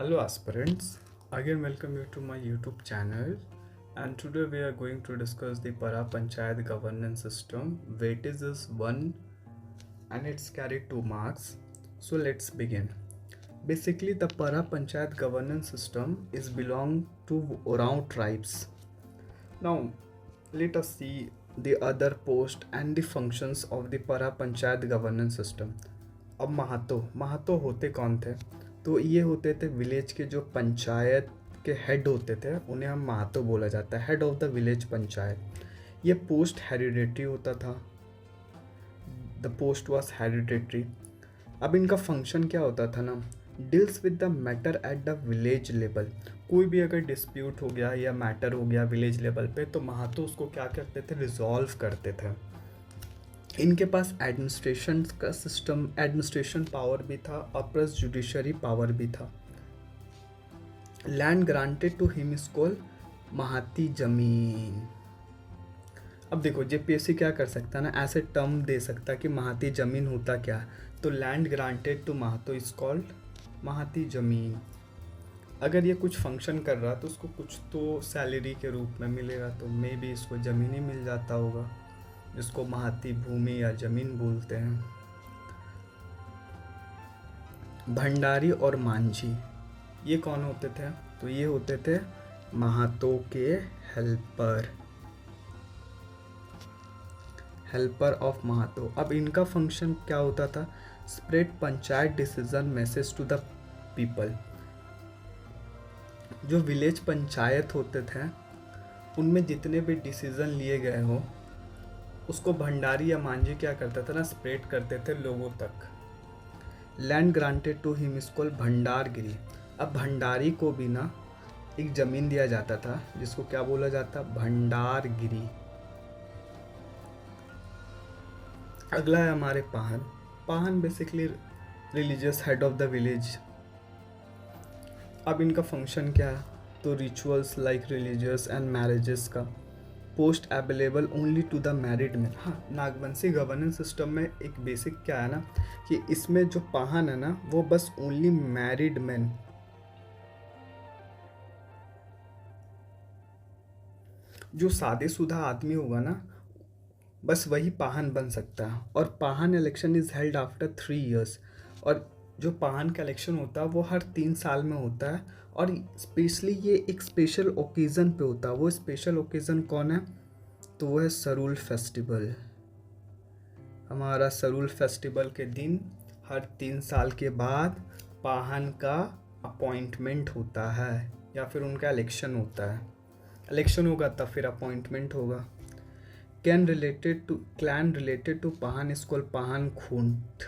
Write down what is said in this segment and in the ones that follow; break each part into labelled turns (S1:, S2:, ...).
S1: Hello aspirants, again welcome you to my YouTube channel, and today we are going to discuss the Para Panchayat governance system. Weightage is 1 and it's carried 2 marks. So let's begin. Basically the Para Panchayat governance system is belong to Oraon tribes. Now let us see the other post and the functions of the Para Panchayat governance system. अब महातो होते कौन थे? तो ये होते थे village के जो पंचायत के हेड होते थे, उन्हें हम महातो बोला जाता है, head of the village panchayat. ये पोस्ट हेरिडेटरी होता था, द पोस्ट वॉज हेरिडेटरी। अब इनका फंक्शन क्या होता था ना, deals with the matter at the village level. कोई भी अगर डिस्प्यूट हो गया या मैटर हो गया विलेज लेवल पे, तो महातो उसको क्या करते थे, रिजॉल्व करते थे। इनके पास एडमिनिस्ट्रेशन का सिस्टम, एडमिनिस्ट्रेशन पावर भी था और प्लस जुडिशरी पावर भी था। Land granted to him is called mahati zameen. अब देखो जेपीएससी क्या कर सकता है ना, ऐसे टर्म दे सकता कि महाती जमीन होता क्या, तो land granted to Mahato is called mahati zameen. अगर ये कुछ फंक्शन कर रहा तो उसको कुछ तो सैलरी के रूप में मिलेगा, तो मे भी इसको ज़मीन ही मिल जाता होगा, जिसको महाती भूमि या जमीन बोलते हैं। भंडारी और मांझी ये कौन होते थे? तो ये होते थे महातो के हेल्पर ऑफ महातो। अब इनका फंक्शन क्या होता था? Spread panchayat decision message to the people. जो विलेज पंचायत होते थे उनमें जितने भी डिसीजन लिए गए हो, उसको भंडारी या मांझी क्या करता था ना, स्प्रेड करते थे लोगों तक। Land granted to him is called Bhandargiri. अब भंडारी को भी ना एक जमीन दिया जाता था, जिसको क्या बोला जाता, भंडारगिरी। अगला है हमारे Pahan basically religious head of the village. अब इनका फंक्शन क्या है? तो rituals like religious and marriages का। Post available only to the married man. हाँ, नागवंशी गवर्नेंस सिस्टम में एक बेसिक क्या है ना, कि इसमें जो पाहन है ना, वो बस ओनली मैरिड मैन, जो शादीशुदा आदमी होगा ना, बस वही पाहन बन सकता है। और Pahan election is held after 3 years। और जो पाहन का इलेक्शन होता है वो हर 3 साल में होता है, और स्पेशली ये एक स्पेशल ओकेज़न पे होता है। वो स्पेशल ओकेज़न कौन है? तो वो है सरूल फेस्टिवल। हमारा सरूल फेस्टिवल के दिन हर 3 साल के बाद पाहन का अपॉइंटमेंट होता है, या फिर उनका इलेक्शन होता है। इलेक्शन होगा तब फिर अपॉइंटमेंट होगा। Clan related to Pahan is called Pahan Khunt.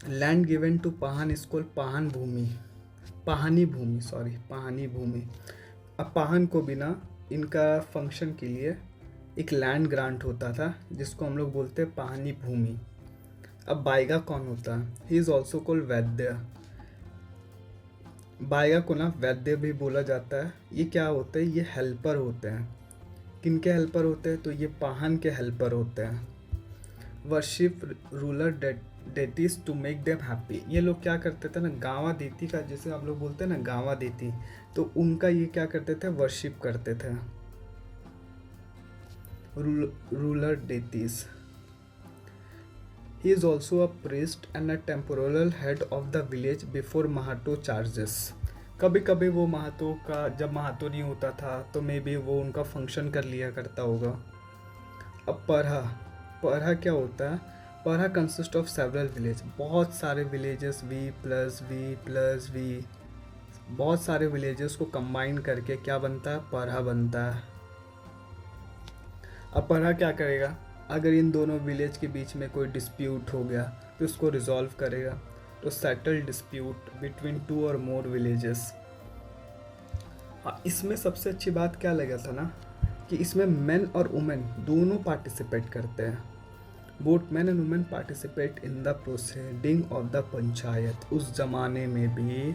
S1: Land given to Pahan is called Pahan Bhumi, Pahani Bhumi. अब पाहन को बिना इनका फंक्शन के लिए एक लैंड ग्रांट होता था, जिसको हम लोग बोलते हैं पाहनी भूमि। अब बाइगा कौन होता है? ही इज ऑल्सो कॉल्ड वैद्य। बाइगा को ना वैद्य भी बोला जाता है। ये क्या होते हैं? ये हेल्पर होते हैं। किनके हेल्पर होते हैं? तो ये पाहन के हेल्पर होते हैं। Worship ruler deities to make them happy. ये लोग क्या करते थे ना, गावा देती का, जैसे आप लोग बोलते हैं ना गावा देती, तो उनका ये क्या करते थे, वर्शिप करते थे, ruler deities. He is also a priest and a temporal head of the village before Mahato charges. कभी कभी वो महातो का, जब महातो नहीं होता था तो मे बी वो उनका फंक्शन कर लिया करता होगा। अब परहा क्या होता है? परहा कंसिस्ट ऑफ सेवरल विलेज, बहुत सारे विलेजेस, वी, बहुत सारे विलेजेस को कंबाइन करके क्या बनता है, परहा बनता है। अब परहा क्या करेगा? अगर इन दोनों विलेज के बीच में कोई डिस्प्यूट हो गया तो उसको रिजॉल्व करेगा, तो सेटल डिस्प्यूट बिटवीन 2 और मोर विलेजेस। इसमें सबसे अच्छी बात क्या लगा था ना, कि इसमें मेन और वुमेन दोनों पार्टिसिपेट करते हैं। Both men and women participate in the proceeding of the panchayat. उस जमाने में भी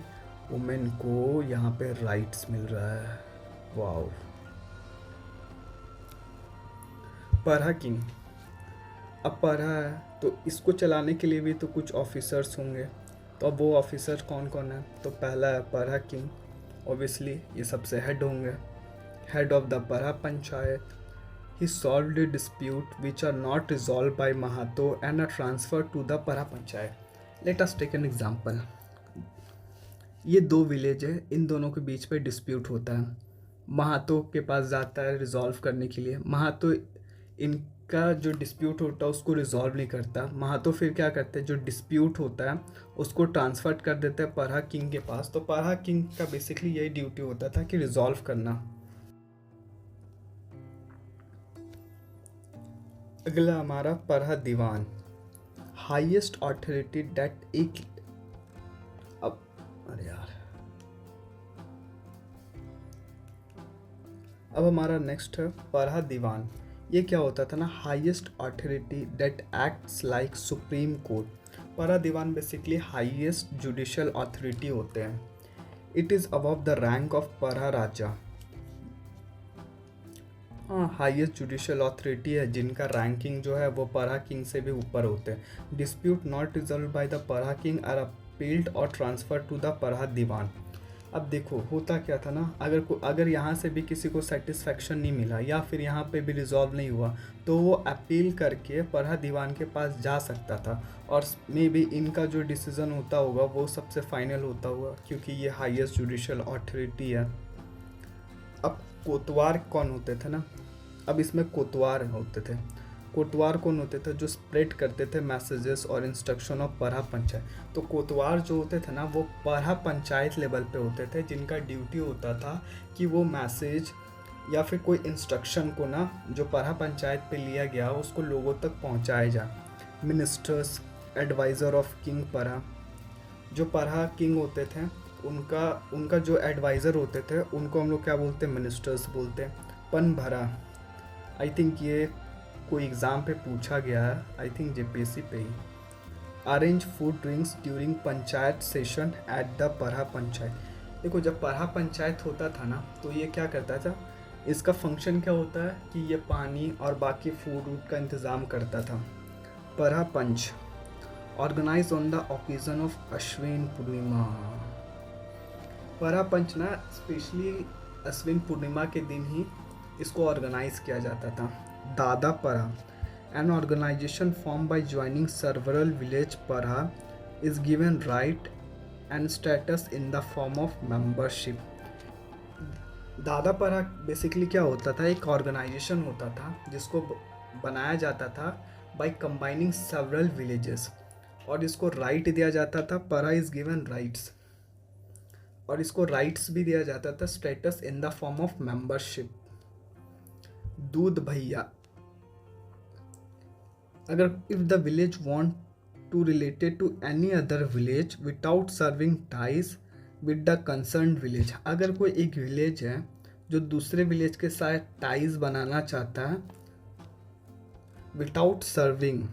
S1: वुमेन को यहाँ पे राइट्स मिल रहा है। वाओ। परहा किंग। अब परहा है तो इसको चलाने के लिए भी तो कुछ ऑफिसर्स होंगे। तो अब वो ऑफिसर कौन कौन है? तो पहला है परहा किंग, ऑब्वियसली ये सबसे हेड होंगे, head of the Parha panchayat. He solved the dispute which are not resolved by Mahato and are transferred to the Para Panchayat. Let us take an example. ये दो विलेज है, इन दोनों के बीच पे डिस्प्यूट होता है, महातो के पास जाता है रिजॉल्व करने के लिए। महातो इनका जो डिस्प्यूट होता है उसको रिजॉल्व नहीं करता। महातो फिर क्या करते हैं, जो डिस्प्यूट होता है उसको ट्रांसफर कर देते हैं परहा किंग के पास। तो परहा किंग का बेसिकली यही ड्यूटी होता था कि रिजॉल्व करना। अगला हमारा परहा दीवान, हाईएस्ट अथॉरिटी दैट एक अब अरे यार अब हमारा नेक्स्ट है परहा दीवान। ये क्या होता था ना, highest authority that acts like supreme court. Parha Diwan basically highest judicial authority होते हैं। It is above the rank of Parha Raja. हाँ, हाईएस्ट जुडिशियल अथॉरिटी है जिनका रैंकिंग जो है वो परहा किंग से भी ऊपर होते हैं। Dispute not resolve by the Parha king are appealed और transfer to the Parha Diwan. अब देखो होता क्या था ना, अगर यहाँ से भी किसी को सेटिस्फेक्शन नहीं मिला या फिर यहाँ पे भी रिजॉल्व नहीं हुआ तो वो अपील करके परहा दीवान के पास जा सकता था, और मे बी इनका जो डिसीज़न होता होगा वो सबसे फाइनल होता होगा, क्योंकि ये हाईएस्ट जुडिशियल अथॉरिटी है। अब कोतवार कौन होते थे ना, अब इसमें कोतवार होते थे। कोतवार कौन होते थे, जो स्प्रेड करते थे मैसेजेस और इंस्ट्रक्शन ऑफ परहा पंचायत। तो कोतवार जो होते थे ना वो परहा पंचायत लेवल पे होते थे, जिनका ड्यूटी होता था कि वो मैसेज या फिर कोई इंस्ट्रक्शन को ना जो परहा पंचायत पे लिया गया उसको लोगों तक पहुंचाया जाए। मिनिस्टर्स, एडवाइज़र ऑफ किंग परहा, जो परहा किंग होते थे उनका जो एडवाइज़र होते थे उनको हम लोग क्या बोलते हैं, मिनिस्टर्स बोलते हैं। पन भरा, आई थिंक ये कोई एग्ज़ाम पे पूछा गया है, आई थिंक जेपीएससी पे ही। Arrange food drinks during panchayat session at the Parha panchayat. देखो जब परहा पंचायत होता था ना तो ये क्या करता था, इसका फंक्शन क्या होता है कि ये पानी और बाकी फूड वूड का इंतज़ाम करता था। Parha panch organise on the occasion of Ashwin Purnima. Parha panch ना स्पेशली अश्विन पूर्णिमा के दिन ही इसको ऑर्गेनाइज किया जाता था। दादा परहा, an organization formed by joining several village parha is given right and status in the form of membership. दादा परहा बेसिकली क्या होता था, एक ऑर्गेनाइजेशन होता था जिसको बनाया जाता था बाय कंबाइनिंग सेवरल विलेजेस, और इसको राइट दिया जाता था, परहा इज गिवन राइट्स, और इसको राइट्स भी दिया जाता था status in the form of membership. दूध भैया, अगर if the village want to related to any other village without serving ties with the concern village. अगर कोई एक विलेज है जो दूसरे विलेज के साथ टाइज बनाना चाहता है without serving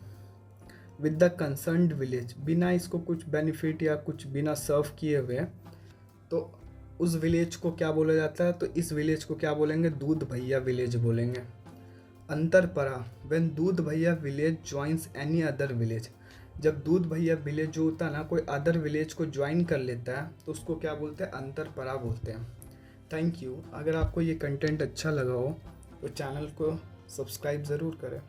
S1: with the concern village, बिना इसको कुछ बेनिफिट या कुछ बिना सर्व किए हुए, तो उस विलेज को क्या बोला जाता है, तो इस विलेज को क्या बोलेंगे, दूध भैया विलेज बोलेंगे। अंतर परहा, व्हेन दूध भैया village joins any other village. जब दूध भैया विलेज जो होता है ना कोई अदर विलेज को ज्वाइन कर लेता है तो उसको क्या बोलते हैं, अंतर परहा बोलते हैं। Thank you. अगर आपको ये कंटेंट अच्छा लगा हो तो चैनल को सब्सक्राइब ज़रूर करें।